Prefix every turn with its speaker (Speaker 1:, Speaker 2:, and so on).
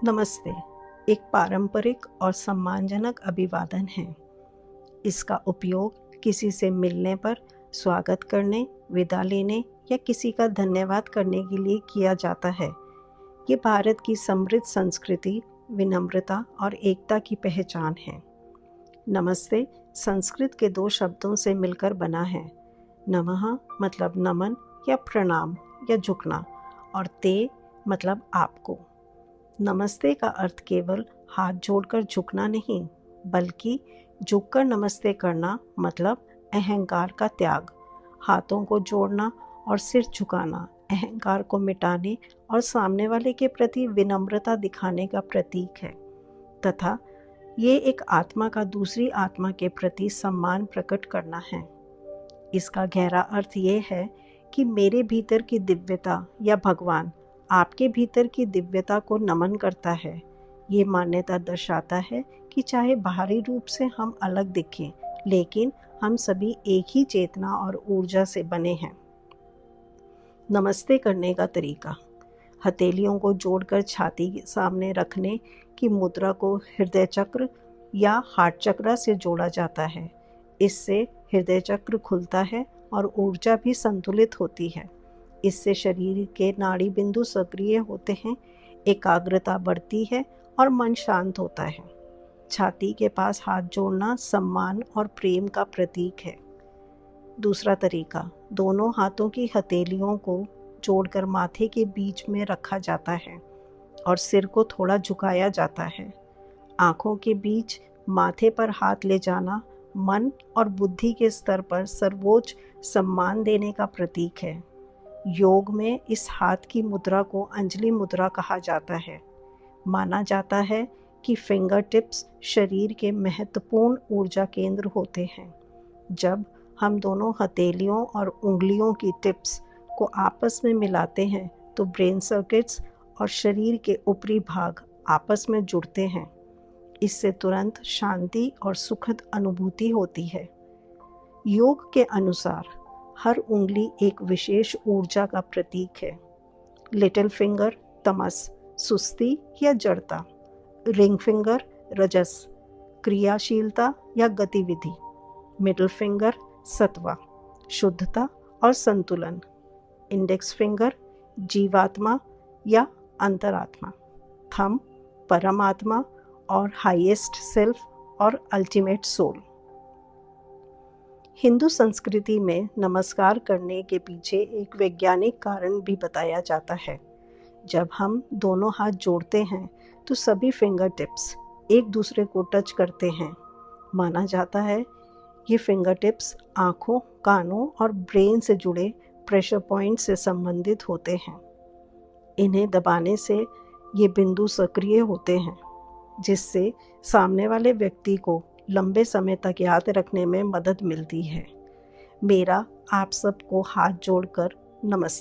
Speaker 1: नमस्ते एक पारंपरिक और सम्मानजनक अभिवादन है। इसका उपयोग किसी से मिलने पर स्वागत करने, विदा लेने या किसी का धन्यवाद करने के लिए किया जाता है। ये भारत की समृद्ध संस्कृति, विनम्रता और एकता की पहचान है। नमस्ते संस्कृत के दो शब्दों से मिलकर बना है। नमः मतलब नमन या प्रणाम या झुकना, और ते मतलब आपको। नमस्ते का अर्थ केवल हाथ जोड़कर झुकना नहीं, बल्कि झुककर नमस्ते करना मतलब अहंकार का त्याग। हाथों को जोड़ना और सिर झुकाना अहंकार को मिटाने और सामने वाले के प्रति विनम्रता दिखाने का प्रतीक है, तथा ये एक आत्मा का दूसरी आत्मा के प्रति सम्मान प्रकट करना है। इसका गहरा अर्थ ये है कि मेरे भीतर की दिव्यता या भगवान आपके भीतर की दिव्यता को नमन करता है। ये मान्यता दर्शाता है कि चाहे बाहरी रूप से हम अलग दिखें, लेकिन हम सभी एक ही चेतना और ऊर्जा से बने हैं। नमस्ते करने का तरीका: हथेलियों को जोड़कर छाती के सामने रखने की मुद्रा को हृदय चक्र या हार्ट चक्र से जोड़ा जाता है। इससे हृदय चक्र खुलता है और ऊर्जा भी संतुलित होती है। इससे शरीर के नाड़ी बिंदु सक्रिय होते हैं, एकाग्रता बढ़ती है और मन शांत होता है। छाती के पास हाथ जोड़ना सम्मान और प्रेम का प्रतीक है। दूसरा तरीका: दोनों हाथों की हथेलियों को जोड़कर माथे के बीच में रखा जाता है और सिर को थोड़ा झुकाया जाता है। आंखों के बीच माथे पर हाथ ले जाना मन और बुद्धि के स्तर पर सर्वोच्च सम्मान देने का प्रतीक है। योग में इस हाथ की मुद्रा को अंजलि मुद्रा कहा जाता है। माना जाता है कि फिंगर टिप्स शरीर के महत्वपूर्ण ऊर्जा केंद्र होते हैं। जब हम दोनों हथेलियों और उंगलियों की टिप्स को आपस में मिलाते हैं तो ब्रेन सर्किट्स और शरीर के ऊपरी भाग आपस में जुड़ते हैं। इससे तुरंत शांति और सुखद अनुभूति होती है। योग के अनुसार हर उंगली एक विशेष ऊर्जा का प्रतीक है। लिटिल फिंगर तमस, सुस्ती या जड़ता। रिंग फिंगर रजस, क्रियाशीलता या गतिविधि। मिडिल फिंगर सत्वा, शुद्धता और संतुलन। इंडेक्स फिंगर जीवात्मा या अंतरात्मा। थंब परमात्मा और हाईएस्ट सेल्फ और अल्टीमेट सोल। हिंदू संस्कृति में नमस्कार करने के पीछे एक वैज्ञानिक कारण भी बताया जाता है। जब हम दोनों हाथ जोड़ते हैं तो सभी फिंगर टिप्स एक दूसरे को टच करते हैं। माना जाता है ये फिंगर टिप्स आँखों, कानों और ब्रेन से जुड़े प्रेशर पॉइंट से संबंधित होते हैं। इन्हें दबाने से ये बिंदु सक्रिय होते हैं, जिससे सामने वाले व्यक्ति को लंबे समय तक याद रखने में मदद मिलती है। मेरा आप सबको हाथ जोड़कर नमस्ते।